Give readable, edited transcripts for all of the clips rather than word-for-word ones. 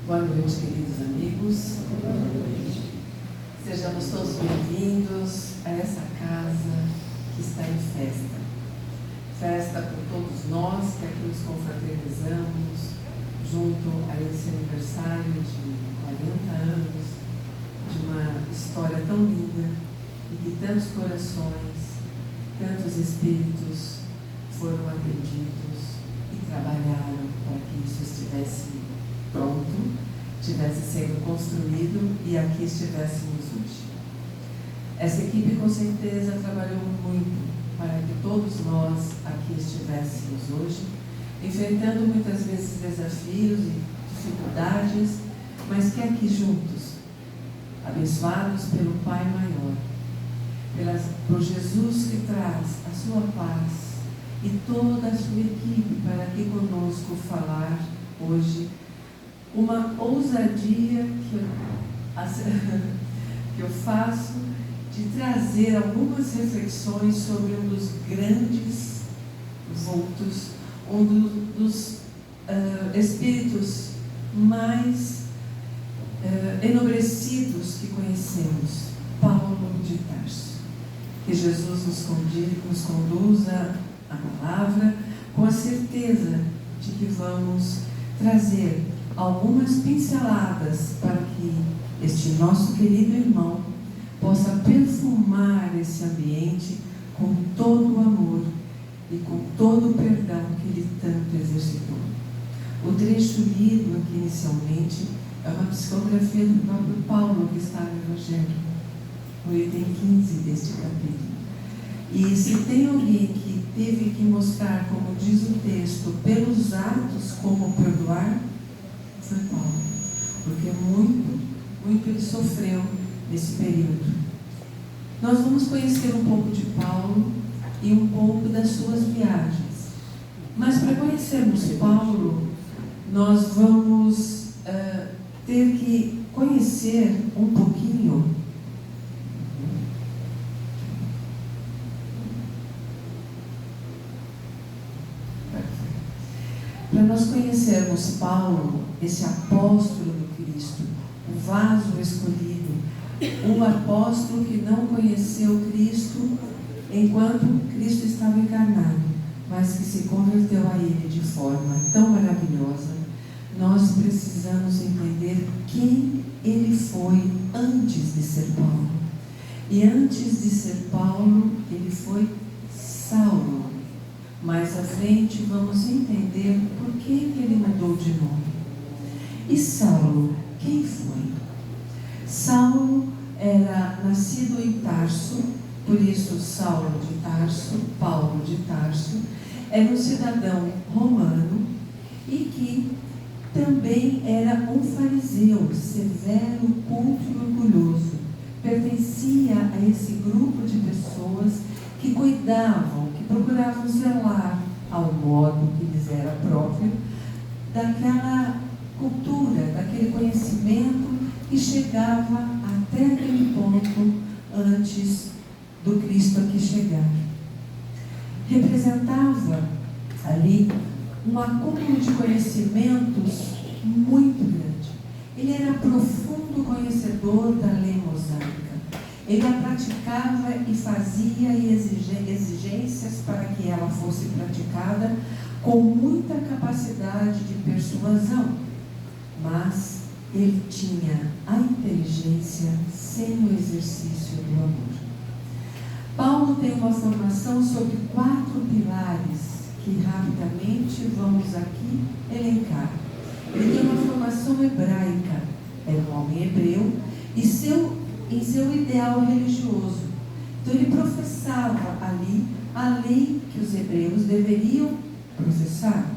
Boa noite, queridos amigos. Sejamos todos bem-vindos a essa casa que está em festa. Festa por todos nós que aqui nos confraternizamos junto a esse aniversário de 40 anos de uma história tão linda e que tantos corações, tantos espíritos foram atendidos e trabalharam para que isso estivesse pronto, estivesse sendo construído e aqui estivéssemos hoje. Essa equipe com certeza trabalhou muito para que todos nós aqui estivéssemos hoje, enfrentando muitas vezes desafios e dificuldades, mas que aqui juntos, abençoados pelo Pai Maior, por Jesus que traz a sua paz e toda a sua equipe para aqui conosco falar hoje, uma ousadia que eu faço de trazer algumas reflexões sobre um dos grandes vultos, um dos espíritos mais enobrecidos que conhecemos, Paulo de Tarso. Que Jesus nos conduza a palavra com a certeza de que vamos trazer algumas pinceladas para que este nosso querido irmão possa perfumar esse ambiente com todo o amor e com todo o perdão que ele tanto exercitou. O trecho lido aqui inicialmente é uma psicografia do próprio Paulo que está no Evangelho, no item 15 deste capítulo. E se tem alguém que teve que mostrar, como diz o texto, pelos atos como perdoar, foi Paulo, porque muito ele sofreu nesse período. Nós vamos conhecer um pouco de Paulo e um pouco das suas viagens, mas para conhecermos Paulo, nós vamos ter que conhecer um pouquinho para nós conhecermos Paulo, esse apóstolo do Cristo, o vaso escolhido, um apóstolo que não conheceu Cristo enquanto Cristo estava encarnado, mas que se converteu a Ele de forma tão maravilhosa. Nós precisamos entender quem ele foi antes de ser Paulo. E antes de ser Paulo, ele foi Saulo. Mais à frente vamos entender por que ele mudou de nome. E Saulo, quem foi? Saulo era nascido em Tarso, por isso Saulo de Tarso, Paulo de Tarso, era um cidadão romano e que também era um fariseu, severo, culto e orgulhoso. Pertencia a esse grupo de pessoas que cuidavam, que procuravam zelar ao modo que lhes era próprio, daquela cultura, daquele conhecimento que chegava até aquele ponto antes do Cristo aqui chegar. Representava ali um acúmulo de conhecimentos muito grande. Ele era profundo conhecedor da lei mosaica. Ele a praticava e fazia exigências para que ela fosse praticada com muita capacidade de persuasão, mas ele tinha a inteligência sem o exercício do amor. Paulo tem uma formação sobre 4 pilares que rapidamente vamos aqui elencar. Ele tem uma formação hebraica, era um homem hebreu, e em seu ideal religioso. Então ele professava ali a lei que os hebreus deveriam professar.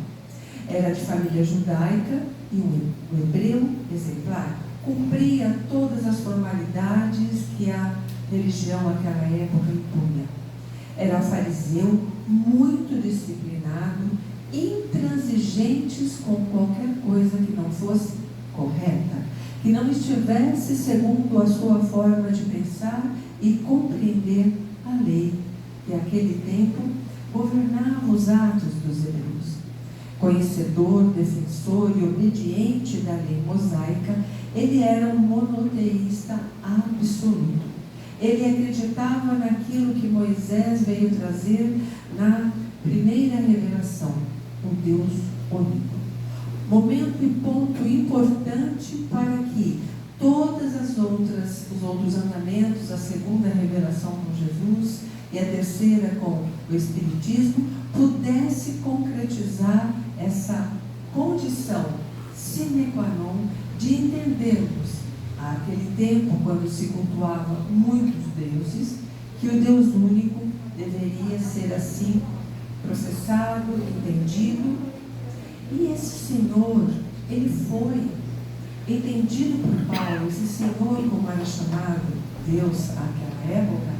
Era de família judaica e um hebreu exemplar. Cumpria todas as formalidades que a religião naquela época impunha. Era fariseu, muito disciplinado, intransigentes com qualquer coisa que não fosse correta, que não estivesse segundo a sua forma de pensar e compreender a lei que naquele tempo governava os atos dos hebreus. conhecedor, defensor e obediente da lei mosaica, ele era um monoteísta absoluto. Ele acreditava naquilo que Moisés veio trazer na primeira revelação, o Deus único. Momento e ponto importante para que todas os outros andamentos, a segunda revelação com Jesus e a terceira com o Espiritismo, pudesse concretizar essa condição sine qua non de entendermos, àquele tempo, quando se cultuava muitos deuses, que o Deus único deveria ser assim processado, entendido. E esse Senhor, ele foi entendido por Paulo, esse Senhor, como era chamado Deus naquela época,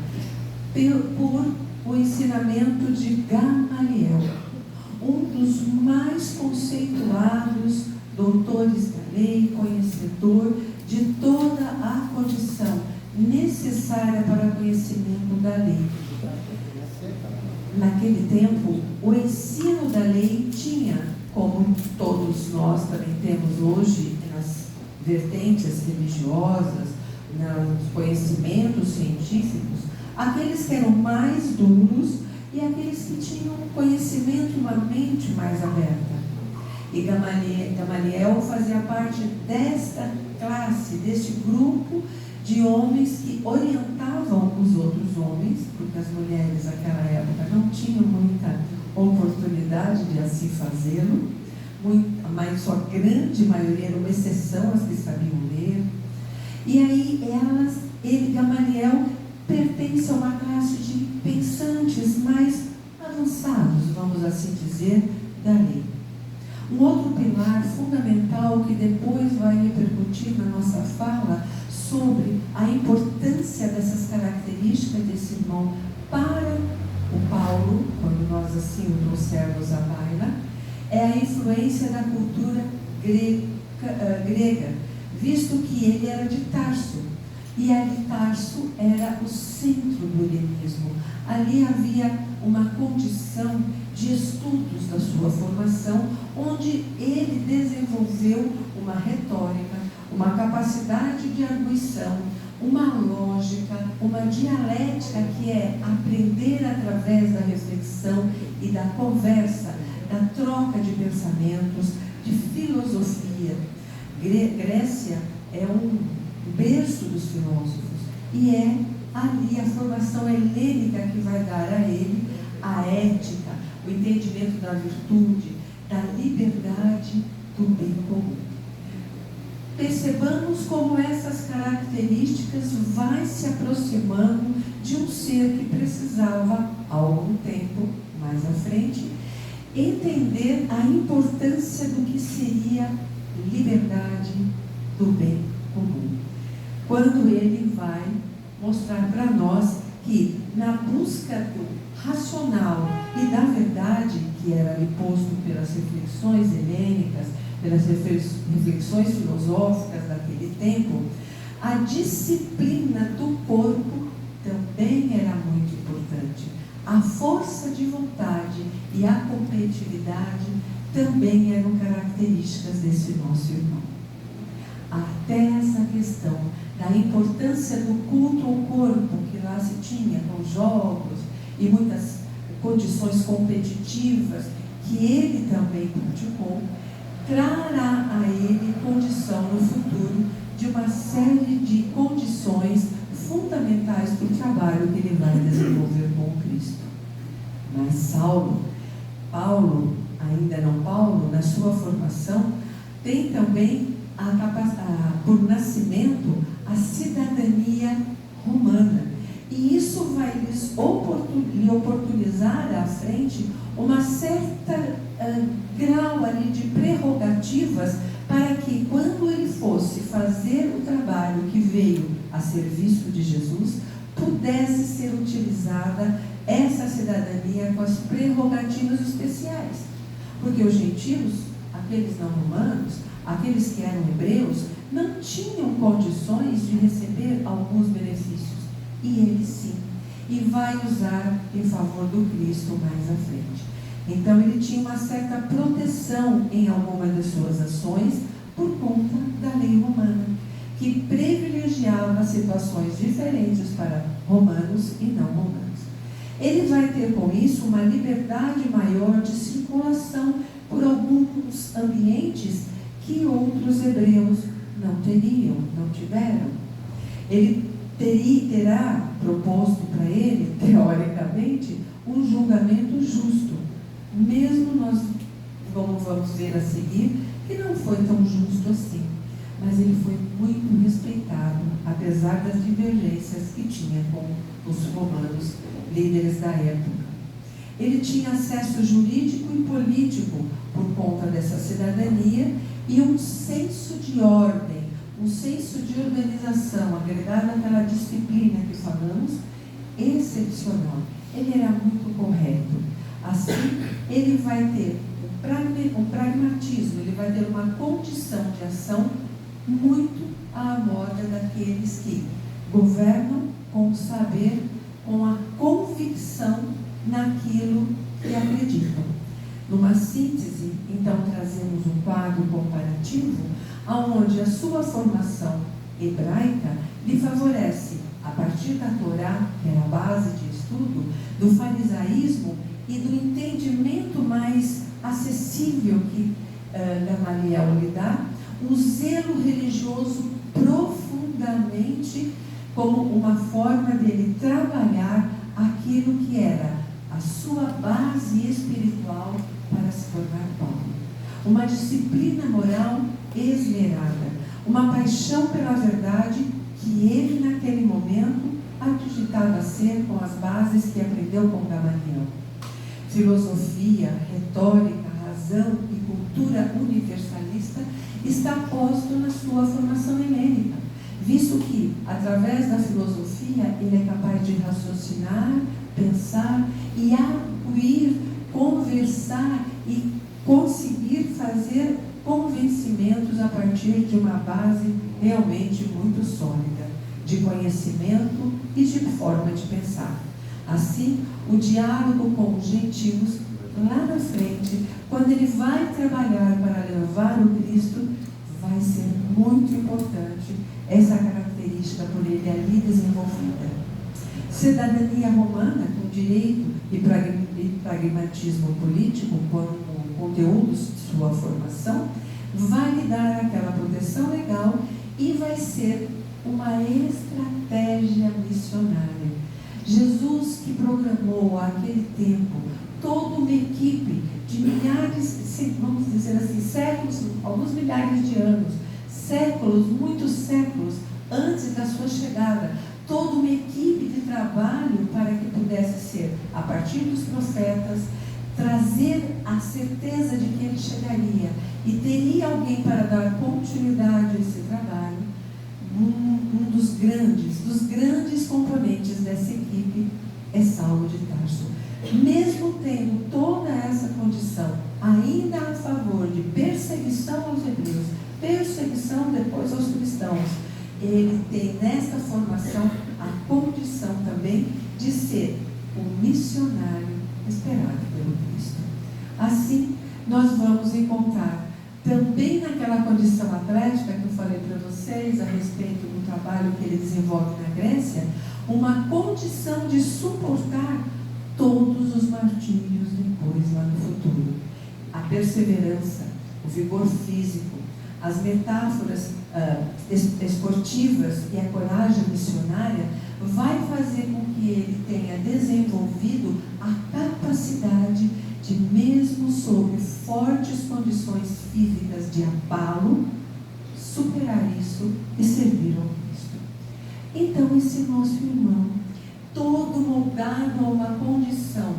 por o ensinamento de Gamaliel, um dos mais conceituados doutores da lei, conhecedor de toda a condição necessária para o conhecimento da lei. Naquele tempo, o ensino da lei tinha, como todos nós também temos hoje, nas vertentes religiosas, nos conhecimentos científicos, aqueles que eram mais duros e aqueles que tinham conhecimento e uma mente mais aberta. E Gamaliel fazia parte desta classe, deste grupo de homens que orientavam os outros homens, porque as mulheres naquela época não tinham muita oportunidade de assim fazê-lo, mas sua grande maioria era uma exceção, as que sabiam ler. E aí Gamaliel pertence a uma classe de pensantes mais avançados, vamos assim dizer, da lei. Um outro pilar fundamental que depois vai repercutir na nossa fala sobre a importância dessas características desse irmão para o Paulo, quando nós assim o trouxermos à baila, é a influência da cultura grega, visto que ele era de Tarso. E ali Tarso era o centro do helenismo. Ali havia uma condição de estudos da sua formação, onde ele desenvolveu uma retórica, uma capacidade de arguição, uma lógica, uma dialética, que é aprender através da reflexão e da conversa, da troca de pensamentos, de filosofia. Grécia é um berço dos filósofos, e é ali a formação helênica que vai dar a ele a ética, o entendimento da virtude, da liberdade, do bem comum. Percebamos como essas características vai se aproximando de um ser que precisava, há algum tempo mais à frente, entender a importância do que seria liberdade do bem comum. Quando ele vai mostrar para nós que, na busca do racional e da verdade, que era ali posto pelas reflexões helênicas, pelas reflexões filosóficas daquele tempo, a disciplina do corpo também era muito importante. A força de vontade e a competitividade também eram características desse nosso irmão. Até essa questão da importância do culto ao corpo, que lá se tinha com jogos e muitas condições competitivas, que ele também praticou, trará a ele condição no futuro de uma série de condições fundamentais para o trabalho que ele vai desenvolver com Cristo. Mas Paulo, ainda não Paulo, na sua formação, tem também por nascimento a cidadania romana. E isso vai lhe oportunizar à frente uma certa grau ali de prerrogativas para que, quando ele fosse fazer o trabalho que veio a serviço de Jesus, pudesse ser utilizada essa cidadania com as prerrogativas especiais. Porque os gentios, aqueles não romanos, aqueles que eram hebreus, não tinham condições de receber alguns benefícios. E ele sim. E vai usar em favor do Cristo mais à frente. Então ele tinha uma certa proteção em algumas das suas ações por conta da lei romana, que privilegiava situações diferentes para romanos e não romanos. Ele vai ter com isso uma liberdade maior de circulação por alguns ambientes que outros hebreus não teriam, não tiveram. Ele terá proposto para ele, teoricamente, um julgamento justo, mesmo nós, como vamos ver a seguir, que não foi tão justo assim, mas ele foi muito respeitado, apesar das divergências que tinha com os romanos, líderes da época. Ele tinha acesso jurídico e político por conta dessa cidadania e um senso de ordem, um senso de organização, agregado àquela disciplina que falamos, excepcional. Ele era muito correto. Assim, ele vai ter um pragmatismo, ele vai ter uma condição de ação muito à moda daqueles que governam com o saber, com a convicção naquilo que acreditam. Numa síntese, então, trazemos um quadro comparativo onde a sua formação hebraica lhe favorece, a partir da Torá, que era a base de estudo, do farisaísmo e do entendimento mais acessível que Gamaliel lhe dá, um zelo religioso profundamente como uma forma dele trabalhar aquilo que era a sua base espiritual para se tornar Paulo. Uma disciplina moral esmerada, uma paixão pela verdade que ele naquele momento acreditava ser com as bases que aprendeu com Gamaliel. Filosofia, retórica, razão e cultura universalista está posto na sua formação helênica, visto que, através da filosofia, ele é capaz de raciocinar, pensar e arguir, conversar e conseguir fazer convencimentos a partir de uma base realmente muito sólida, de conhecimento e de forma de pensar. Assim, o diálogo com os gentios, lá na frente, quando ele vai trabalhar para levar o Cristo, vai ser muito importante essa característica por ele ali desenvolvida. Cidadania romana, com direito e pragmatismo político como conteúdos de sua formação, vai lhe dar aquela proteção legal e vai ser uma estratégia missionária. Jesus, que programou àquele tempo toda uma equipe de milhares, vamos dizer assim, séculos, alguns milhares de anos, séculos, muitos séculos antes da sua chegada, toda uma equipe de trabalho para que pudesse ser, a partir dos profetas, trazer a certeza de que ele chegaria e teria alguém para dar continuidade a esse trabalho. Um dos grandes componentes dessa equipe é Saulo de Tarso. Mesmo tendo toda essa condição, ainda a favor de perseguição aos hebreus, perseguição depois aos cristãos, ele tem nesta formação a condição também de ser o missionário esperado pelo Cristo. Assim, nós vamos encontrar também naquela condição atlética que eu falei para vocês a respeito do trabalho que ele desenvolve na Grécia, uma condição de suportar todos os martírios depois lá no futuro. A perseverança, o vigor físico, as metáforas esportivas e a coragem missionária vai fazer com que ele tenha desenvolvido a capacidade de, mesmo sob fortes condições físicas de abalo, superar isso e servir ao Cristo. Então, esse nosso irmão, todo moldado a uma condição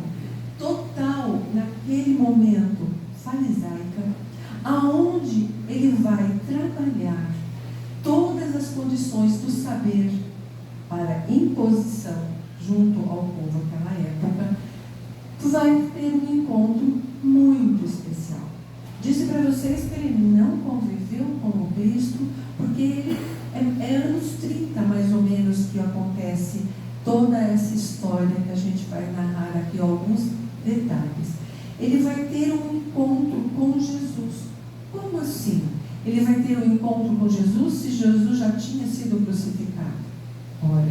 total, naquele momento, farisaica, aonde ele vai trabalhar todas as condições do saber para imposição junto ao povo daquela época, vai ter um encontro muito especial. Disse para vocês que ele não conviveu com o Cristo, porque ele é anos 30 mais ou menos que acontece toda essa história que a gente vai narrar aqui alguns detalhes. ele vai ter um encontro com Jesus. Como assim? Ele vai ter um encontro com Jesus se Jesus já tinha sido crucificado? Ora,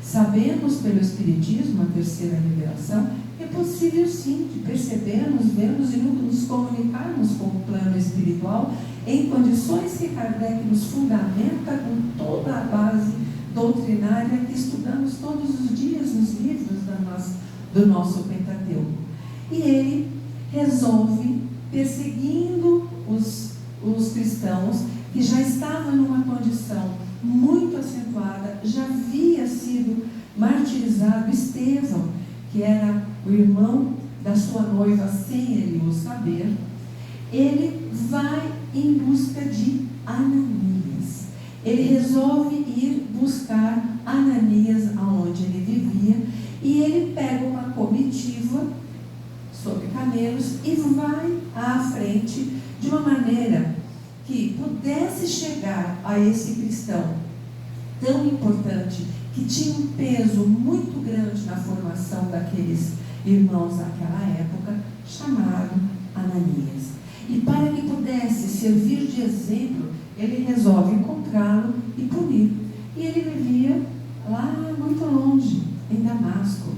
sabemos pelo Espiritismo, a terceira revelação, é possível sim de percebermos, vermos e nos comunicarmos com o plano espiritual em condições que Kardec nos fundamenta com toda a base doutrinária que estudamos todos os dias nos livros do nosso Pentateuco. E ele resolve, perseguindo os cristãos que já estavam numa condição muito acentuada, já havia sido martirizado Estevão, que era o irmão da sua noiva sem ele o saber. Ele vai em busca de Ananias. Ele resolve ir buscar Ananias aonde ele vivia, e ele pega uma comitiva sobre camelos e vai à frente de uma maneira que pudesse chegar a esse cristão tão importante, que tinha um peso muito grande na formação daqueles irmãos naquela época, chamado Ananias. E para que pudesse servir de exemplo, ele resolve encontrá-lo e punir. E ele vivia lá muito longe, em Damasco.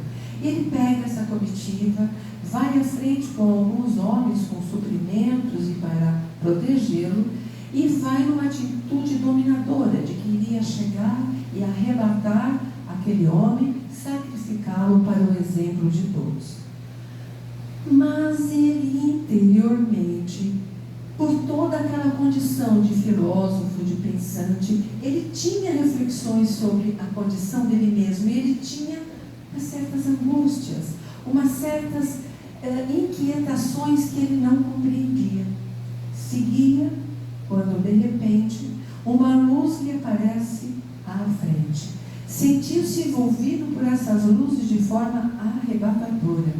Ele pega essa comitiva, vai à frente com alguns homens com suprimentos e para protegê-lo, e vai numa atitude dominadora de que iria chegar e arrebatar aquele homem, sacrificá-lo para o exemplo de todos. Mas ele interiormente, por toda aquela condição de filósofo, de pensante, ele tinha reflexões sobre a condição dele mesmo, e ele tinha certas angústias, umas certas inquietações que ele não compreendia. Seguia quando de repente uma luz lhe aparece à frente. Sentiu-se envolvido por essas luzes de forma arrebatadora.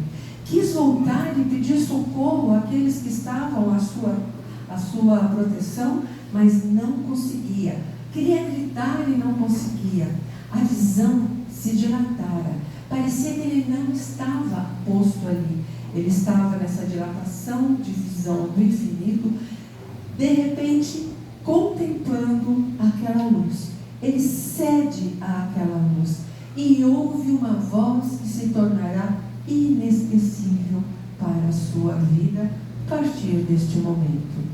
Quis voltar e pedir socorro àqueles que estavam à sua proteção, mas não conseguia. Queria gritar e não conseguia. A visão se dilatara. Parecia que ele não estava posto ali. Ele estava nessa dilatação de visão do infinito, de repente, contemplando aquela luz. Ele cede àquela luz e ouve uma voz que se tornará inesquecível para a sua vida a partir deste momento.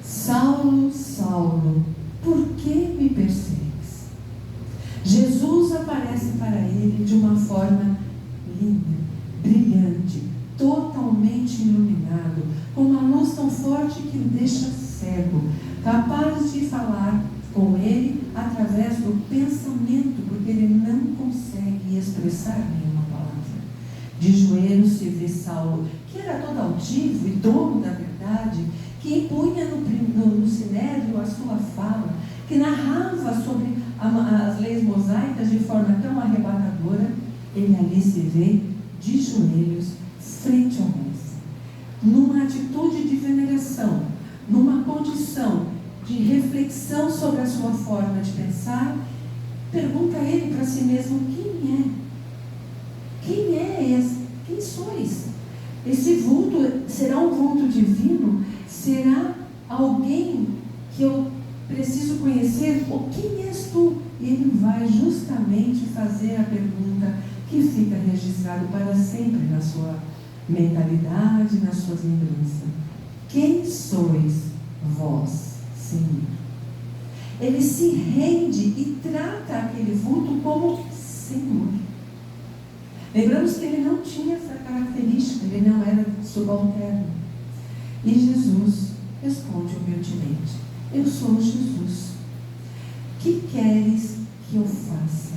Saulo, Saulo, por que me persegues? Jesus aparece para ele de uma forma linda, brilhante, totalmente iluminado, com uma luz tão forte que o deixa cego, capaz de falar com ele através do pensamento, porque ele não consegue expressar nenhuma palavra. De joelhos se vê Saulo, que era todo altivo e dono da verdade, que impunha no sinédrio a sua fala, que narrava sobre as leis mosaicas de forma tão arrebatadora. Ele ali se vê de joelhos frente ao mestre, numa atitude de veneração, numa condição de reflexão sobre a sua forma de pensar. Pergunta ele para si mesmo: quem é? Quem é esse? Quem sois? Esse vulto será um vulto divino? Será alguém que eu preciso conhecer? Ou quem és tu? E ele vai justamente fazer a pergunta que fica registrado para sempre na sua mentalidade, nas suas lembranças. Quem sois vós, Senhor? Ele se rende e trata aquele vulto como Senhor. Lembramos que ele não tinha essa característica, ele não era subalterno. E Jesus responde humildemente: eu sou Jesus. Que queres que eu faça?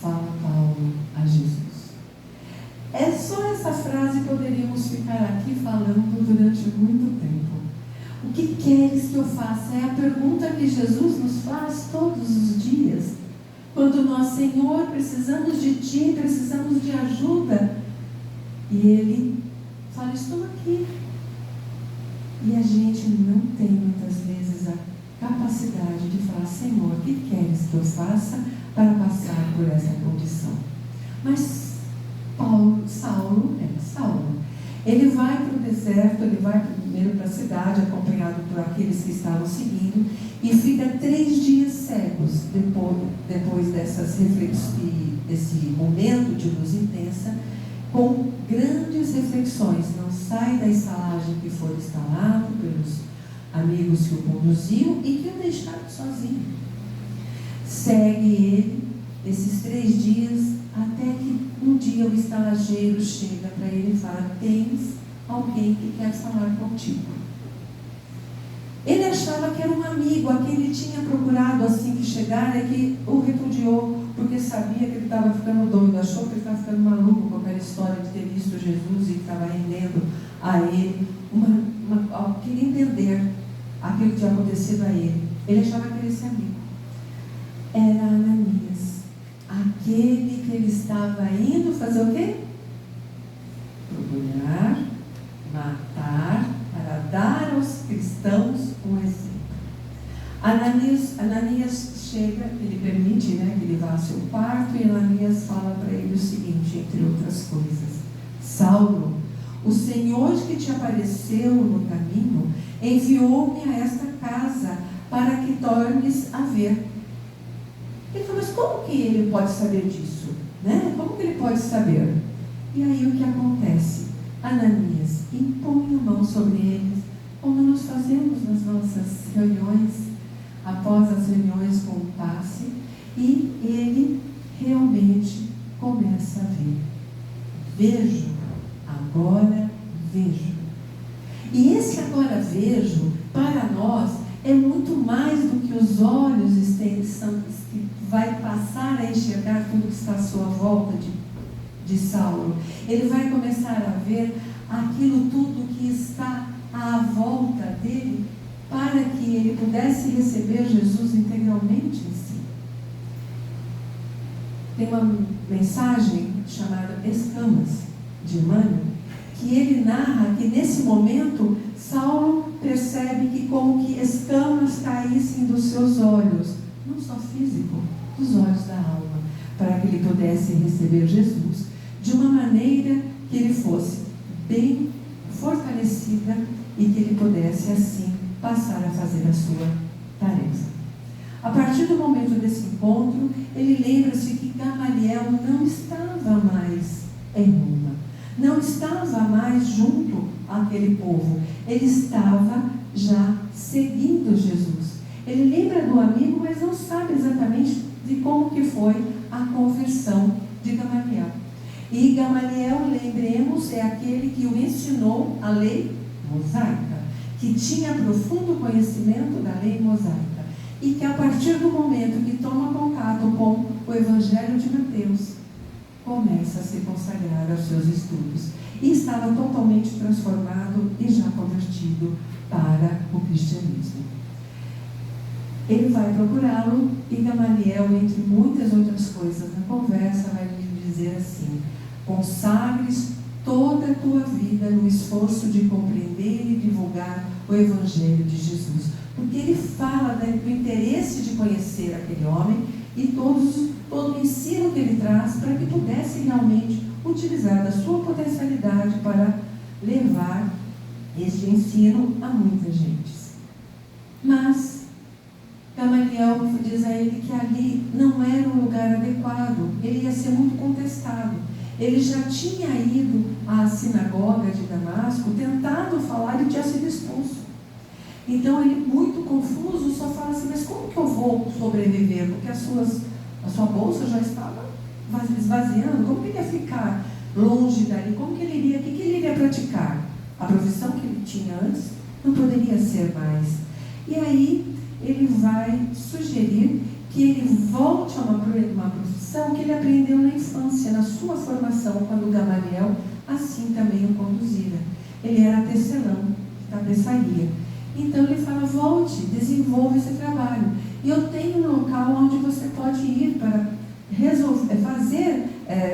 Fala Paulo a Jesus. É só essa frase que poderíamos ficar aqui falando durante muito tempo. O que queres que eu faça? É a pergunta que Jesus nos faz todos os dias. Quando nós, Senhor, precisamos de Ti, precisamos de ajuda. E Ele fala: estou aqui. E a gente não tem muitas vezes a capacidade de falar: Senhor, o que queres que eu faça para passar por essa condição? Mas Saulo era Saulo. Ele vai para o deserto, ele vai primeiro para a cidade, acompanhado por aqueles que estavam seguindo, e fica 3 dias cegos depois desse momento de luz intensa, com grandes reflexões. Não sai da estalagem que foi instalado pelos amigos que o conduziam e que o deixaram sozinho. Segue ele esses 3 dias, até que um dia o estalageiro chega para ele e fala: tens alguém que quer falar contigo. Ele achava que era um amigo, a quem ele tinha procurado assim que chegar, é que o repudiou, porque sabia que ele estava ficando doido, achou que ele estava ficando maluco com aquela história de ter visto Jesus e que estava rendendo a ele, queria entender aquilo que tinha acontecido a ele. Ele achava que era esse amigo. Era Ananias, aquele que ele estava indo fazer o quê? Procurar, matar, para dar aos cristãos um exemplo. Ananias chega, ele permite, que ele vá ao seu quarto, e Ananias fala para ele o seguinte, entre outras coisas: Saulo, o Senhor que te apareceu no caminho enviou-me a esta casa para que tornes a ver. Ele falou: mas como que ele pode saber disso? Como que ele pode saber? E aí o que acontece? Ananias impõe a mão sobre eles, como nós fazemos nas nossas reuniões, após as reuniões com o passe, e ele realmente começa a ver. Vejo, agora vejo. E esse agora vejo, para nós, é muito mais do que os olhos que vai passar a enxergar tudo que está à sua volta de Saulo. Ele vai começar a ver aquilo tudo que está à volta dele, para que ele pudesse receber Jesus integralmente em si. Tem uma mensagem chamada Escamas, de Emmanuel, que ele narra que nesse momento Saulo percebe que como que escamas caíssem dos seus olhos, não só físico, dos olhos da alma, para que ele pudesse receber Jesus de uma maneira que ele fosse bem fortalecida e que ele pudesse assim passar a fazer a sua tarefa. A partir do momento desse encontro, ele lembra-se que Gamaliel não estava mais em Roma, não estava mais junto àquele povo, ele estava já seguindo Jesus. Ele lembra do amigo, mas não sabe exatamente de como que foi a conversão de Gamaliel. E Gamaliel, lembremos, é aquele que o ensinou a lei mosaica, que tinha profundo conhecimento da lei mosaica, e que a partir do momento que toma contato com o Evangelho de Mateus, começa a se consagrar aos seus estudos, e estava totalmente transformado e já convertido para o cristianismo. Ele vai procurá-lo, e Gamaliel, entre muitas outras coisas na conversa, vai lhe dizer assim: consagres toda a tua vida no esforço de compreender e divulgar o Evangelho de Jesus. Porque ele fala do interesse de conhecer aquele homem e todo o ensino que ele traz, para que pudesse realmente utilizar da sua potencialidade para levar este ensino a muita gente. Mas Gamaliel diz a ele que ali não era um lugar adequado, ele ia ser muito contestado. Ele já tinha ido à sinagoga de Damasco, tentado falar e tinha sido expulso. Então ele, muito confuso, só fala assim: mas como que eu vou sobreviver? Porque a sua bolsa já estava esvaziando, como que ele ia ficar longe dali? Como que ele iria, o que ele iria praticar? A profissão que ele tinha antes não poderia ser mais. E aí ele vai sugerir que ele volte a uma profissão que ele aprendeu na infância, na sua formação, quando Gamaliel assim também o conduzira. Ele era tecelão, tapeçaria. Então ele fala: volte, desenvolva esse trabalho. E eu tenho um local onde você pode ir para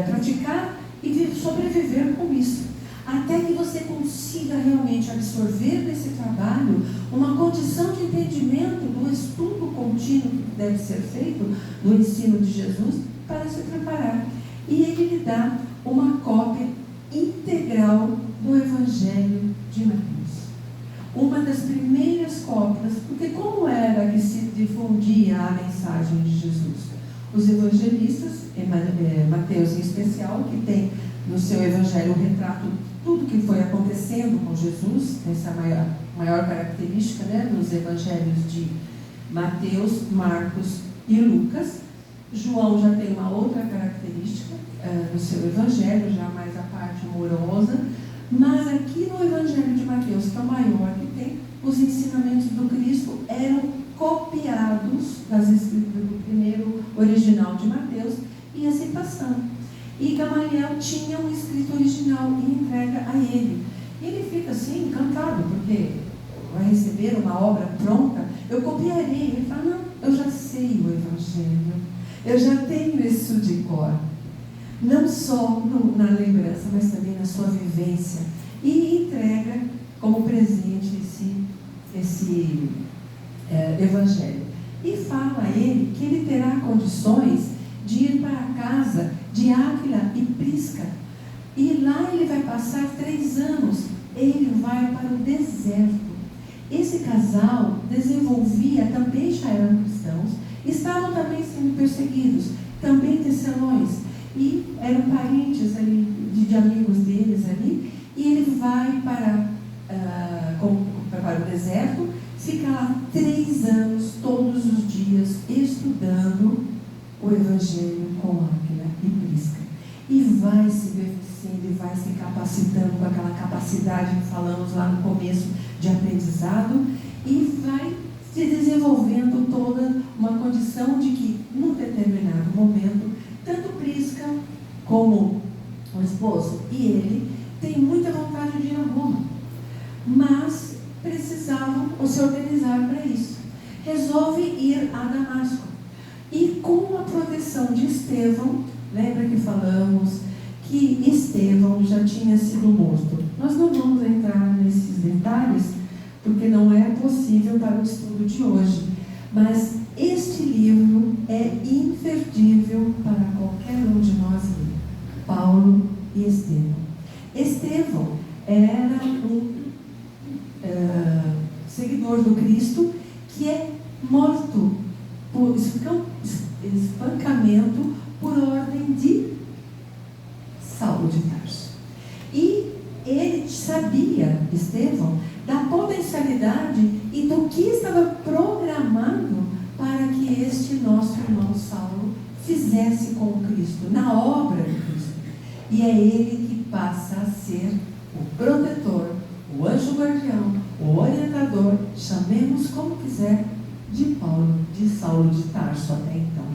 praticar e sobreviver com isso. Até que você consiga realmente absorver desse trabalho uma condição de entendimento do estudo contínuo que deve ser feito do ensino de Jesus para se preparar. E ele lhe dá uma cópia integral do Evangelho de Mateus. Uma das primeiras cópias, porque como era que se difundia a mensagem de Jesus? Os evangelistas, Mateus em especial, que tem no seu evangelho um retrato de tudo que foi acontecendo com Jesus, essa é a maior característica, né, nos evangelhos de Mateus, Marcos e Lucas. João já tem uma outra característica no seu evangelho, já mais a parte amorosa, mas aqui no evangelho de Mateus, que é o maior que tem, os ensinamentos do Cristo eram copiados das escrituras do primeiro original de Mateus e assim passando. E Gamaliel tinha um escrito original e entrega a ele. E ele fica assim, encantado, porque vai receber uma obra pronta, eu copiarei. Ele fala, não, eu já sei o Evangelho, eu já tenho isso de cor. Não só na lembrança, mas também na sua vivência. E entrega como presente esse Evangelho. E fala a ele que ele terá condições de ir para a casa de Áquila e Prisca. E lá ele vai passar 3 anos. Ele vai para o deserto. Esse casal desenvolvia, também já eram cristãos, estavam também sendo perseguidos, também tecelões, e eram parentes ali, de amigos deles ali, e ele vai para o deserto, fica lá 3 anos, todos os dias, estudando o Evangelho com Áquila e Prisca. E vai se beneficiando e vai se capacitando com aquela capacidade que falamos lá no começo de aprendizado, e vai se desenvolvendo toda uma condição de que, num determinado momento, tanto Prisca como o esposo e ele têm muita vontade de ir a Roma, mas precisavam se organizar para isso. Resolve ir a Damasco. E com a proteção de Estevão, lembra que falamos que Estevão já tinha sido morto. Nós não vamos entrar nesses detalhes, porque não é possível para o estudo de hoje. Mas este livro é imperdível para qualquer um de nós ler. Paulo e Estevão. Estevão era um seguidor do Cristo que é morto por espancamento por ordem de Saulo de Tarso. E ele sabia, Estevão, da potencialidade e do que estava programado para que este nosso irmão Saulo fizesse com o Cristo, na obra de Cristo. E é ele que passa a ser o protetor, o anjo guardião, o orientador, chamemos como quiser, de Paulo, de Saulo de Tarso até então.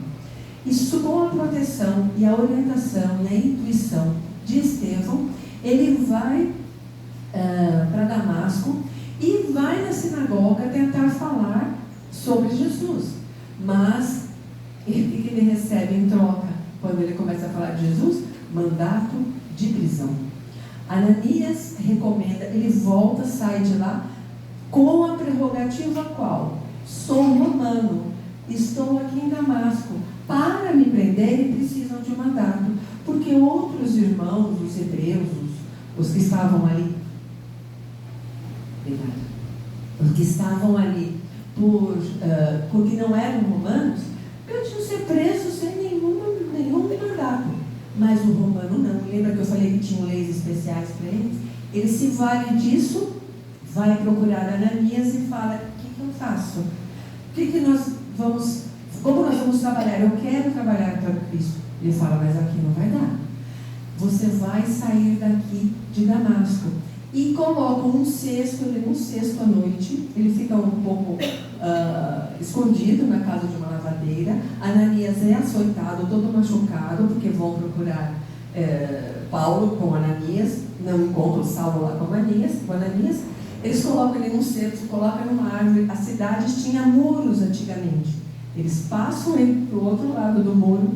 Isso, com a proteção e a orientação e a intuição de Estevão, ele vai para Damasco e vai na sinagoga tentar falar sobre Jesus. Mas o que ele recebe em troca quando ele começa a falar de Jesus? Mandato de prisão. Ananias recomenda, ele volta, sai de lá com a prerrogativa qual? Sou romano, estou aqui em Damasco. Para me prenderem precisam de um mandato, porque outros irmãos, os hebreus, os que estavam ali, os que estavam ali porque não eram romanos, podiam ser presos sem nenhum mandato. Mas o romano não. Lembra que eu falei que tinham leis especiais para eles? Ele se vale disso, vai procurar Ananias e fala: o que eu faço? Como nós vamos trabalhar? Eu quero trabalhar para Cristo. Ele fala: mas aqui não vai dar. Você vai sair daqui de Damasco. E colocam um cesto à noite. Ele fica um pouco escondido na casa de uma lavadeira. Ananias é açoitado, todo machucado, porque vão procurar Paulo com Ananias. Não encontram Saulo lá com Ananias. Eles colocam ele num cesto, colocam numa árvore. As cidades tinham muros antigamente. Eles passam ele para o outro lado do muro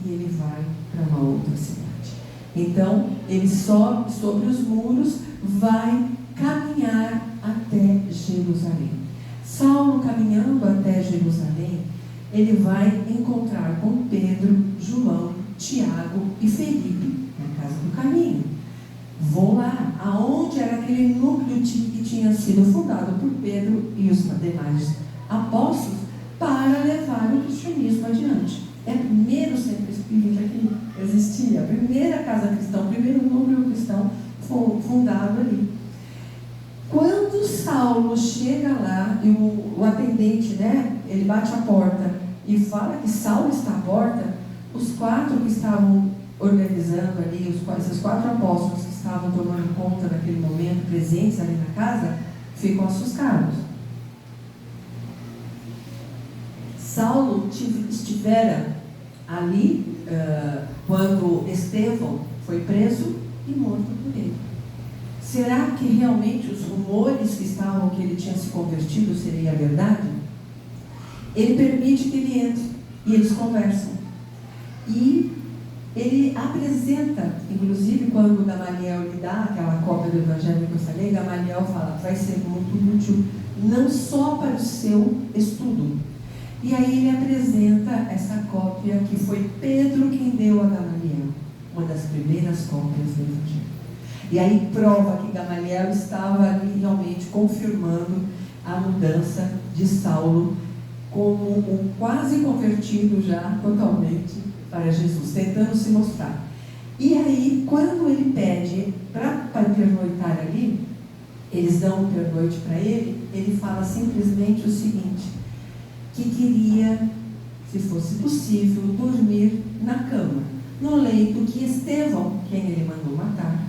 e ele vai para uma outra cidade. Então, ele sobe sobre os muros, vai caminhar até Jerusalém. Saulo, caminhando até Jerusalém, ele vai encontrar com Pedro, João, Tiago e Felipe na casa do caminho. Vou lá, aonde era aquele núcleo que tinha sido fundado por Pedro e os demais apóstolos para levar o cristianismo adiante. É o primeiro centro espírita que existia, a primeira casa cristã, o primeiro núcleo cristão fundado ali. Quando Saulo chega lá, e o atendente, né, ele bate a porta e fala que Saulo está à porta, os 4 que estavam organizando ali, esses 4 apóstolos que estavam tomando conta daquele momento, presentes ali na casa, ficam assustados. Saulo estivera ali quando Estevão foi preso e morto por ele. Será que realmente os rumores que estavam que ele tinha se convertido seria verdade? Ele permite que ele entre e eles conversam. E ele apresenta, inclusive quando Gamaliel lhe dá aquela cópia do Evangelho que eu falei, Gamaliel fala, vai ser muito útil, não só para o seu estudo. E aí ele apresenta essa cópia que foi Pedro quem deu a Gamaliel, uma das primeiras cópias do Evangelho. E aí prova que Gamaliel estava ali realmente confirmando a mudança de Saulo como um quase convertido já totalmente para Jesus, tentando se mostrar. E aí, quando ele pede para pernoitar ali, eles dão um pernoite para ele fala simplesmente o seguinte, que queria, se fosse possível, dormir na cama, no leito que Estevão, quem ele mandou matar,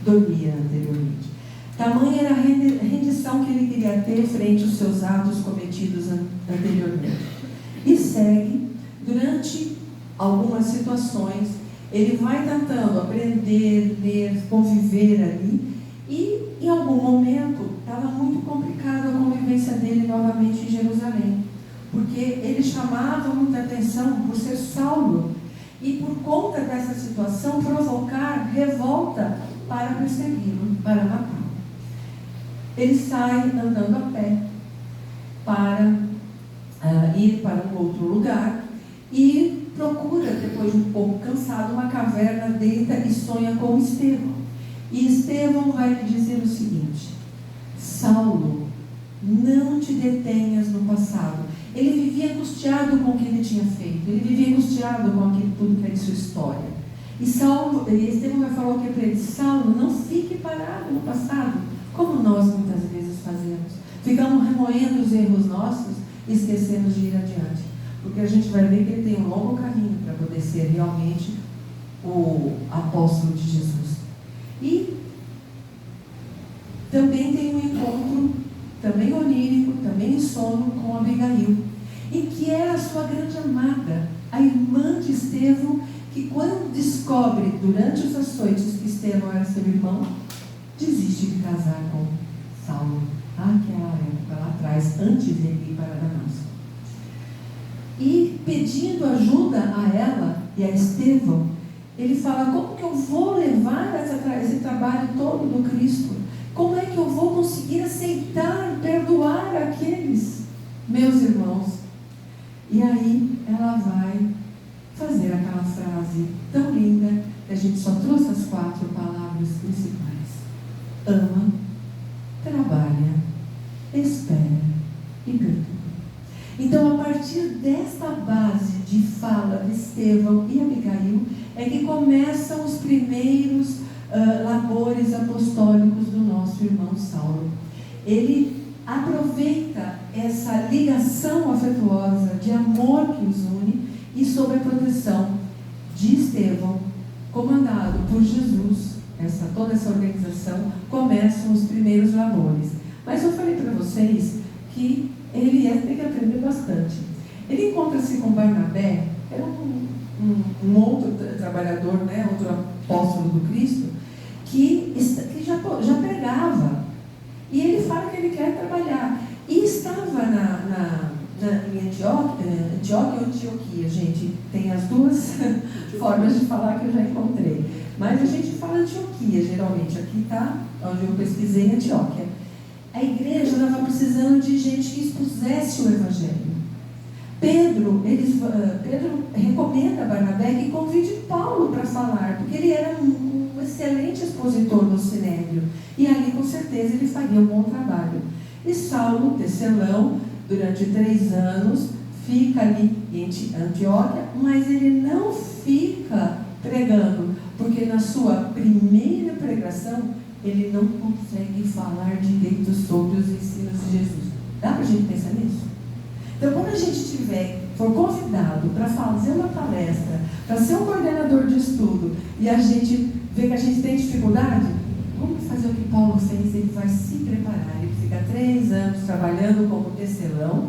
dormia anteriormente. Tamanha era a rendição que ele queria ter frente aos seus atos cometidos anteriormente. E segue, durante algumas situações, ele vai tentando aprender, ler, conviver ali, e em algum momento estava muito complicada a convivência dele novamente em Jerusalém, porque ele chamava muita atenção por ser Saulo, e por conta dessa situação provocar revolta para persegui-lo, para matá-lo. Ele sai andando a pé para ir para um outro lugar e procura, depois de um pouco cansado, uma caverna, deita e sonha com Estevão. E Estevão vai lhe dizer o seguinte, Saulo, não te detenhas no passado. Ele vivia angustiado com o que ele tinha feito, ele vivia angustiado com aquilo tudo que era sua história. E Estevão vai falar o que para ele? Saulo, não fique parado no passado, como nós muitas vezes fazemos. Ficamos remoendo os erros nossos e esquecemos de ir adiante. Porque a gente vai ver que ele tem um longo caminho para poder ser realmente o apóstolo de Jesus. E também tem um encontro, também onírico, também em sono, com Abigail, em que era a sua grande amada, a irmã de Estevão, que quando descobre, durante os açoites, que Estevão era seu irmão, desiste de casar com Saulo, naquela época lá atrás, antes de ele ir para Damasco. E pedindo ajuda a ela e a Estevão, ele fala, como que eu vou levar esse trabalho todo do Cristo? Como é que eu vou conseguir aceitar, perdoar aqueles meus irmãos? E aí ela vai fazer aquela frase tão linda, que a gente só trouxe as 4 palavras principais. Ama, trabalha, espera e perdoa. Então, a partir desta base de fala de Estevão e Abigail, é que começam os primeiros labores apostólicos do nosso irmão Saulo. Ele aproveita essa ligação afetuosa de amor que os une e sob a proteção de Estevão, comandado por Jesus, toda essa organização, começam os primeiros labores. Mas eu falei para vocês que ele tem que aprender bastante. Ele encontra-se com Barnabé, era um outro trabalhador, né, outro apóstolo do Cristo, que já pregava. E ele fala que ele quer trabalhar. E estava em Antioquia ou Antioquia, gente, tem as duas formas de falar que eu já encontrei. Mas a gente fala Antioquia, geralmente. Aqui está, onde eu pesquisei, Antioquia. A igreja estava precisando de gente que expusesse o Evangelho. Pedro recomenda a Barnabé que convide Paulo para falar, porque ele era um excelente expositor no Sinédrio, e ali com certeza ele faria um bom trabalho. E Saulo, tecelão, durante 3 anos, fica ali em Antioquia, mas ele não fica pregando, porque na sua primeira pregação, ele não consegue falar direito sobre os ensinos de Jesus. Dá para a gente pensar nisso? Então, quando a gente for convidado para fazer uma palestra, para ser um coordenador de estudo, e a gente vê que a gente tem dificuldade, vamos fazer o que Paulo fez. Ele vai se preparar, ele fica 3 anos trabalhando como tecelão,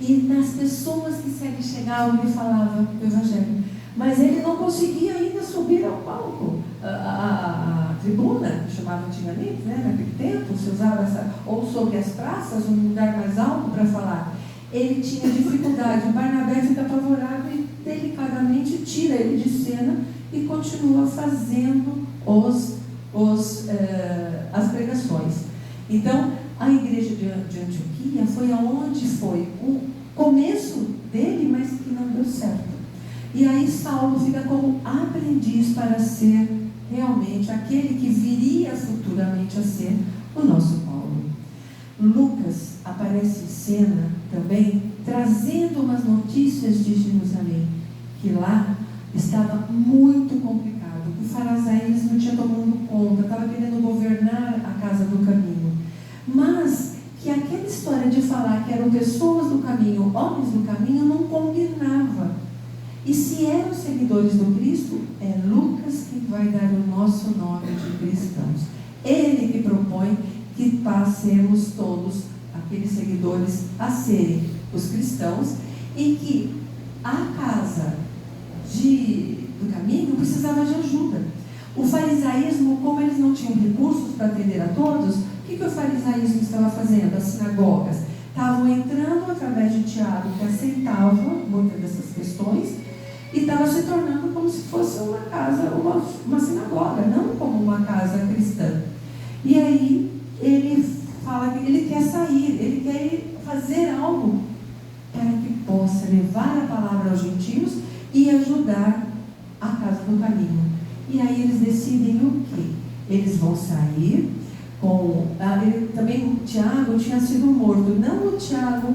e nas pessoas que se chegavam, ele falava o Evangelho, mas ele não conseguia ainda subir ao palco, a tribuna, que chamava antigamente, né? Naquele tempo se usava ou sobre as praças, um lugar mais alto para falar. Ele tinha dificuldade. O Barnabé fica apavorado e delicadamente tira ele de cena e continua fazendo as pregações. Então, a igreja de Antioquia foi aonde foi o começo dele, mas que não deu certo. E aí Saulo fica como aprendiz para ser realmente aquele que viria futuramente a ser o nosso Paulo. Lucas aparece em cena também, trazendo umas notícias de Jerusalém, que lá estava muito complicado, que o farisaísmo tinha tomado conta, estava querendo governar a casa do caminho, mas que aquela história de falar que eram pessoas do caminho, homens do caminho, não combinava. E se eram seguidores do Cristo, é Lucas que vai dar o nosso nome de cristãos. Ele que propõe que passemos todos, aqueles seguidores, a serem os cristãos, e que a casa do caminho precisava de ajuda. O farisaísmo, como eles não tinham recursos para atender a todos, o que o farisaísmo estava fazendo? As sinagogas estavam entrando através de Tiago, que aceitava muitas dessas questões, e estava se tornando como se fosse uma casa, uma sinagoga, não como uma casa cristã. E aí ele fala que ele quer sair, ele quer fazer algo para que possa levar a palavra aos gentios e ajudar a casa do caminho. E aí eles decidem o quê? Eles vão sair com... também o Tiago tinha sido morto, não o Tiago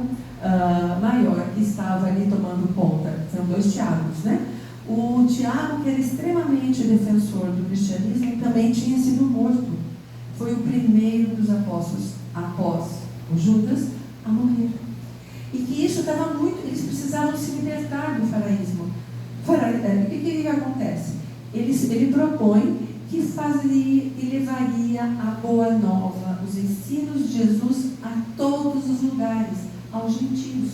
maior, que estava ali tomando conta, são 2 Tiagos, né? O Tiago, que era extremamente defensor do cristianismo, também tinha sido morto. Foi o primeiro dos apóstolos, após o Judas, a morrer. E que isso estava muito... Eles precisavam se libertar do farisaísmo. O que acontece? Ele propõe que levaria a boa nova, os ensinos de Jesus a todos os lugares, aos gentios.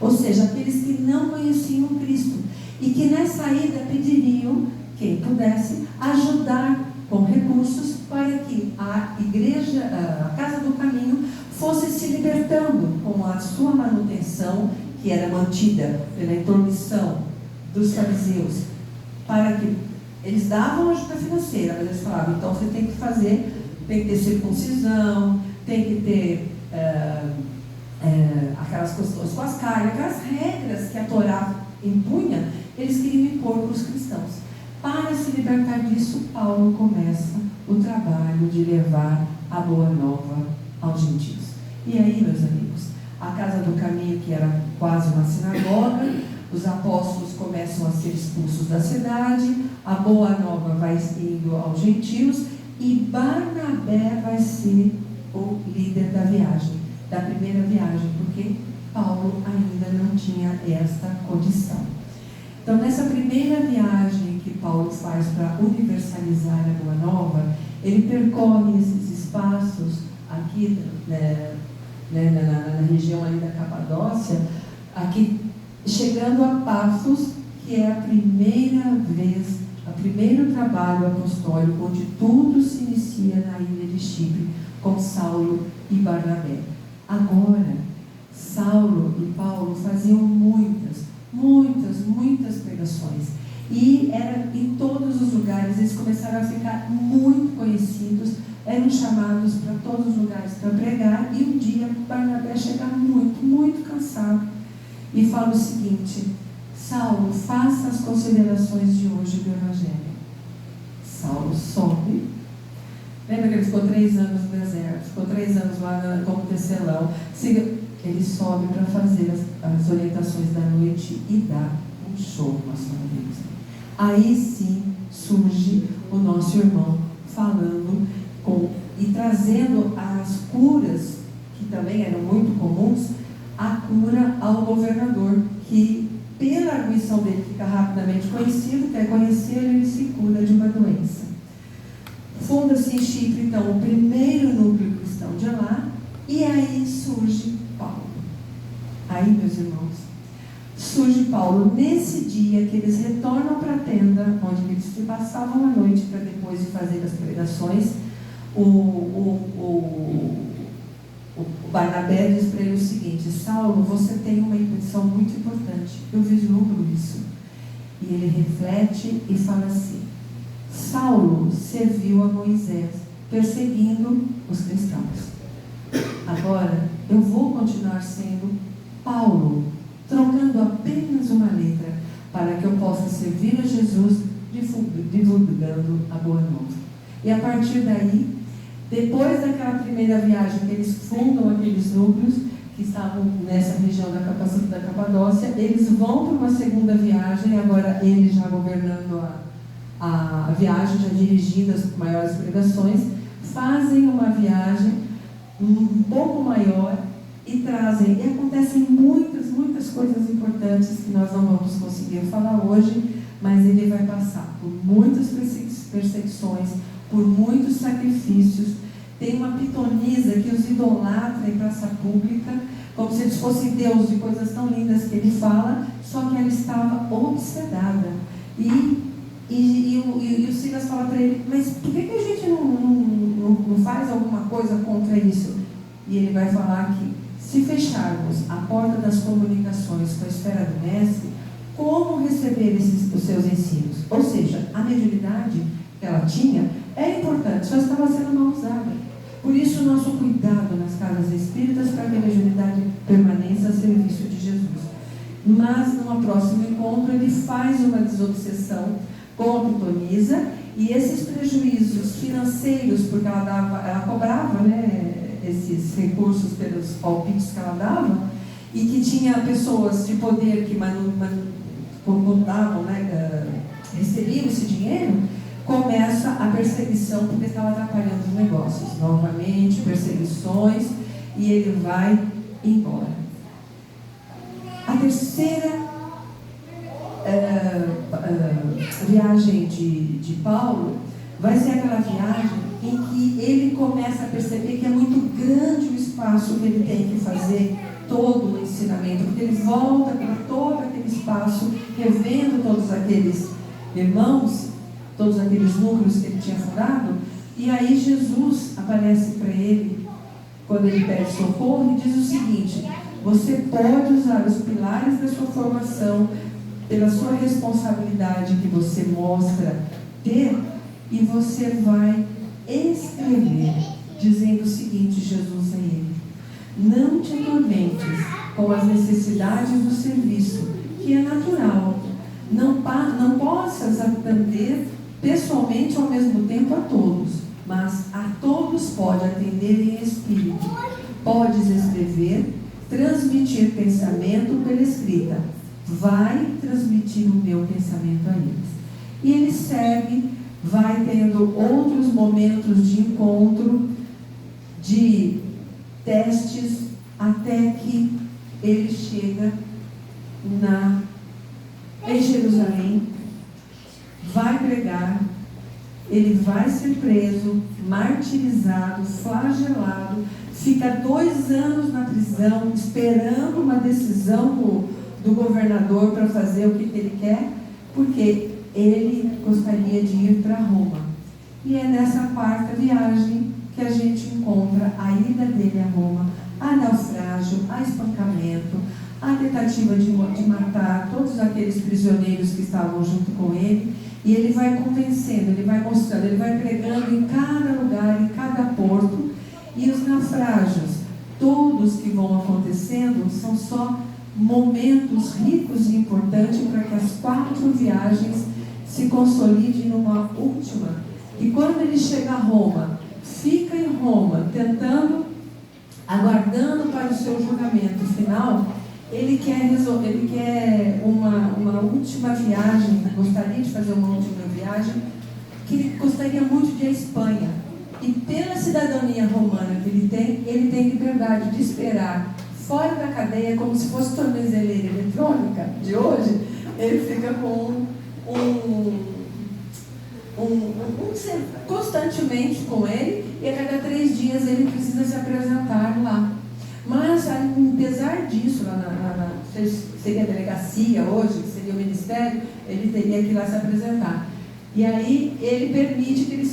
Ou seja, aqueles que não conheciam Cristo. E que nessa ida pediriam, quem pudesse, ajudar com recursos para que a igreja, a casa do caminho, fosse se libertando com a sua manutenção, que era mantida pela intromissão dos fariseus, para que eles davam ajuda financeira, mas eles falavam, então você tem que ter circuncisão, tem que ter aquelas questões com as carnes, aquelas regras que a Torá impunha, eles queriam impor para os cristãos. Para se libertar disso, Paulo começa o trabalho de levar a boa nova aos gentios. E aí, meus amigos, a casa do caminho, que era quase uma sinagoga, os apóstolos começam a ser expulsos da cidade, a boa nova vai indo aos gentios, e Barnabé vai ser o líder da viagem, da primeira viagem, porque Paulo ainda não tinha esta condição. Então, nessa primeira viagem que Paulo faz para universalizar a boa nova, ele percorre esses espaços aqui, na região ali da Capadócia, aqui, chegando a Pafos, que é a primeira vez, o primeiro trabalho apostólico, onde tudo se inicia na ilha de Chipre, com Saulo e Barnabé. Agora, Saulo e Paulo faziam muitas pregações. E era em todos os lugares, eles começaram a ficar muito conhecidos, eram chamados para todos os lugares para pregar, e um dia Barnabé chega muito cansado, e fala o seguinte: Saulo, faça as considerações de hoje do Evangelho. Saulo sobe. Lembra que ele ficou 3 anos no deserto, ficou 3 anos lá como tecelão. Ele sobe para fazer as orientações da noite e dá um show na sua vida. Aí sim surge o nosso irmão falando e trazendo as curas, que também eram muito comuns, a cura ao governador, que pela arguição dele fica rapidamente conhecido, quer conhecer, ele se cura de uma doença. Funda-se em Chipre, então, o primeiro núcleo cristão de lá, e aí surge Paulo. Aí, meus irmãos, surge Paulo nesse dia que eles retornam para a tenda, onde eles se passavam a noite para depois de fazer as pregações. O Barnabé diz para ele o seguinte: Saulo, você tem uma intenção muito importante, eu vislumbro isso. E ele reflete e fala assim: Saulo serviu a Moisés, perseguindo os cristãos. Agora, eu vou continuar sendo Paulo, trocando apenas uma letra, para que eu possa servir a Jesus, divulgando a boa nova. E a partir daí, depois daquela primeira viagem que eles fundam aqueles núcleos, que estavam nessa região da Capadócia, eles vão para uma segunda viagem, agora eles já governando a viagem, já dirigindo as maiores pregações, fazem uma viagem um pouco maior e trazem, e acontecem muitas coisas importantes que nós não vamos conseguir falar hoje, mas ele vai passar por muitas perseguições, por muitos sacrifícios. Tem uma pitonisa que os idolatra em praça pública, como se eles fossem Deus, de coisas tão lindas que ele fala, só que ela estava obsedada. E o Silas fala para ele: mas por que a gente não faz alguma coisa contra isso? E ele vai falar que, se fecharmos a porta das comunicações com a esfera do mestre, como receber os seus ensinos? Ou seja, a mediunidade que ela tinha é importante, só estava sendo mal usada. Por isso, o nosso cuidado nas casas espíritas, para que a mediunidade permaneça a serviço de Jesus. Mas, num próximo encontro, ele faz uma desobsessão com a pitonisa, e esses prejuízos financeiros, porque ela cobrava, né, esses recursos pelos palpites que ela dava, e que tinha pessoas de poder que mandavam, né, recebiam esse dinheiro, começa a perseguição, porque estava atrapalhando os negócios. Novamente, perseguições, e ele vai embora. A terceira viagem de Paulo vai ser aquela viagem em que ele começa a perceber que é muito grande o espaço que ele tem que fazer todo o ensinamento, porque ele volta para todo aquele espaço, revendo todos aqueles irmãos, todos aqueles núcleos que ele tinha fundado, e aí Jesus aparece para ele, quando ele pede socorro, e diz o seguinte: você pode usar os pilares da sua formação, pela sua responsabilidade que você mostra ter, e você vai escrever, dizendo o seguinte, Jesus a ele: não te atormentes com as necessidades do serviço, que é natural. Não possas atender pessoalmente ao mesmo tempo a todos, mas a todos pode atender em espírito. Podes escrever, transmitir pensamento pela escrita. Vai transmitir o meu pensamento a eles. E ele segue, vai tendo outros momentos de encontro, de testes, até que ele chega em Jerusalém, vai pregar, ele vai ser preso, martirizado, flagelado, fica 2 anos na prisão, esperando uma decisão do governador para fazer o que ele quer, porque ele gostaria de ir para Roma. E é nessa 4ª viagem que a gente encontra a ida dele a Roma, a naufrágio, a espancamento, a tentativa de matar todos aqueles prisioneiros que estavam junto com ele, e ele vai convencendo, ele vai mostrando, ele vai pregando em cada lugar, em cada porto, e os naufrágios, todos que vão acontecendo, são só momentos ricos e importantes para que as 4 viagens se consolidem numa última. E quando ele chega a Roma, fica em Roma, aguardando para o seu julgamento final. Ele quer uma última viagem, gostaria de fazer uma última viagem, que ele gostaria muito de ir à Espanha. E pela cidadania romana que ele tem liberdade de esperar fora da cadeia, como se fosse tornozeleira eletrônica de hoje. Ele fica com constantemente com ele, e a cada 3 dias ele precisa se apresentar lá. Mas, apesar disso, seria a delegacia hoje, que seria o ministério, ele teria que ir lá se apresentar. E aí ele permite que ele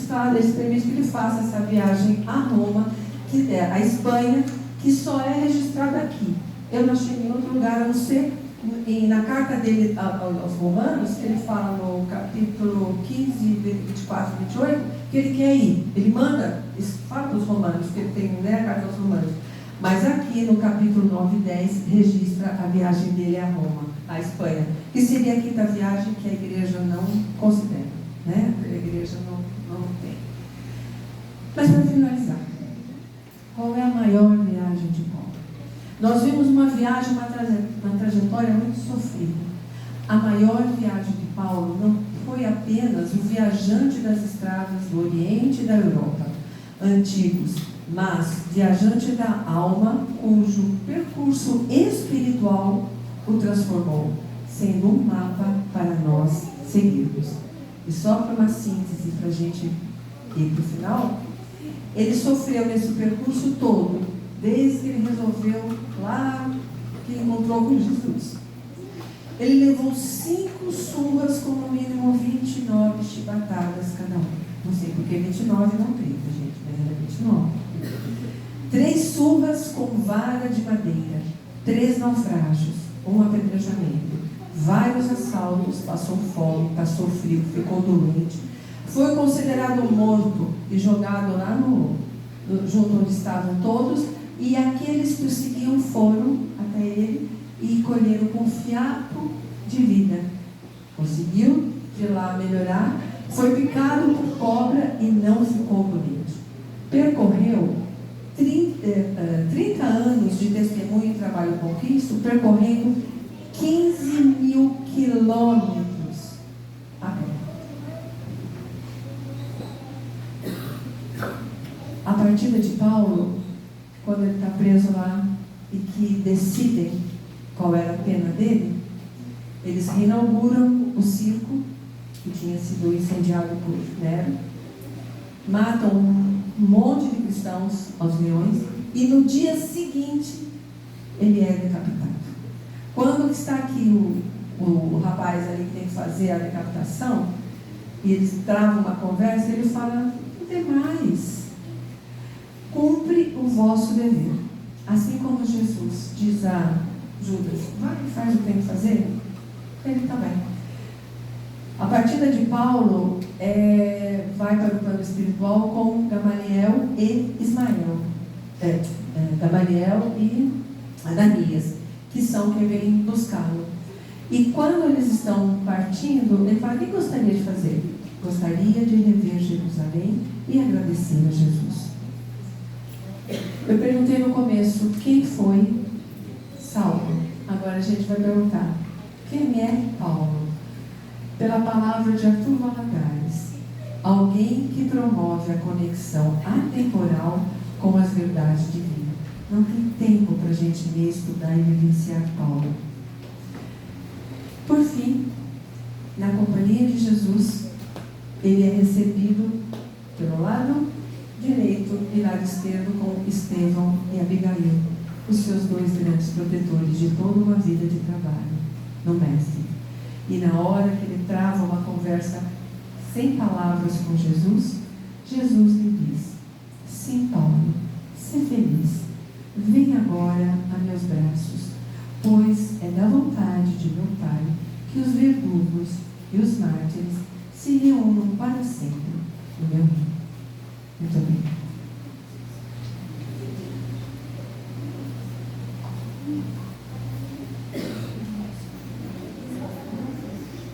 faça essa viagem a Roma, que é a Espanha, que só é registrada aqui. Eu não achei em outro lugar, a não ser na carta dele aos Romanos, que ele fala no capítulo 15, 24 e 28, que ele quer ir. Ele manda, fala para os Romanos, que ele tem a carta aos Romanos. Mas aqui no capítulo 9 e 10 registra a viagem dele a Roma, à Espanha, que seria a 5ª viagem que a igreja não considera, né? A igreja não tem. Mas para finalizar, qual é a maior viagem de Paulo? Nós vimos uma viagem, uma trajetória muito sofrida. A maior viagem de Paulo não foi apenas o viajante das estradas do Oriente e da Europa antigos, mas viajante da alma, cujo percurso espiritual o transformou, sendo um mapa para nós seguirmos. E só para uma síntese, para a gente ir para o final, ele sofreu nesse percurso todo, desde que ele resolveu lá, que encontrou com Jesus. Ele levou 5 surras com no mínimo 29 chibatadas cada um. Não sei porque 29 não 30, gente, mas era 29. 3 surras com vara de madeira, 3 naufrágios, um apedrejamento, vários assaltos, passou fome, passou frio, ficou doente, foi considerado morto e jogado lá junto onde estavam todos, e aqueles que o seguiam foram até ele e colheram com fiapo de vida. Conseguiu de lá melhorar, foi picado por cobra e não ficou bonito. Percorreu 30 anos de testemunho e trabalho com Cristo, percorrendo 15.000 quilômetros a pé. A partida de Paulo, quando ele está preso lá e que decidem qual era a pena dele, eles reinauguram o circo que tinha sido incendiado por Nero, matam um monte de cristãos aos leões, e no dia seguinte ele é decapitado. Quando está aqui o rapaz ali que tem que fazer a decapitação, e eles travam uma conversa, ele fala: não tem mais, cumpre o vosso dever. Assim como Jesus diz a Judas: vai e faz o que tem que fazer, ele também. A partida de Paulo vai para o plano espiritual com Gamaliel e Ismael, Gamaliel e Ananias, que são quem vem buscá-lo. E quando eles estão partindo, ele fala: o que gostaria de fazer? Gostaria de rever Jerusalém e agradecer a Jesus. Eu perguntei no começo quem foi Saulo. Agora a gente vai perguntar: quem é Paulo? Pela palavra de Arthur Valadares, alguém que promove a conexão atemporal com as verdades divinas. Não tem tempo para a gente ler, estudar e vivenciar Paulo. Por fim, na companhia de Jesus, ele é recebido pelo lado direito e lado esquerdo com Estevão e Abigail, os seus 2 grandes protetores de toda uma vida de trabalho no Mestre. E na hora que ele trava uma conversa sem palavras com Jesus, Jesus lhe diz: sim, Paulo, sê feliz, vem agora a meus braços, pois é da vontade de meu Pai que os verdugos e os mártires se reúnam para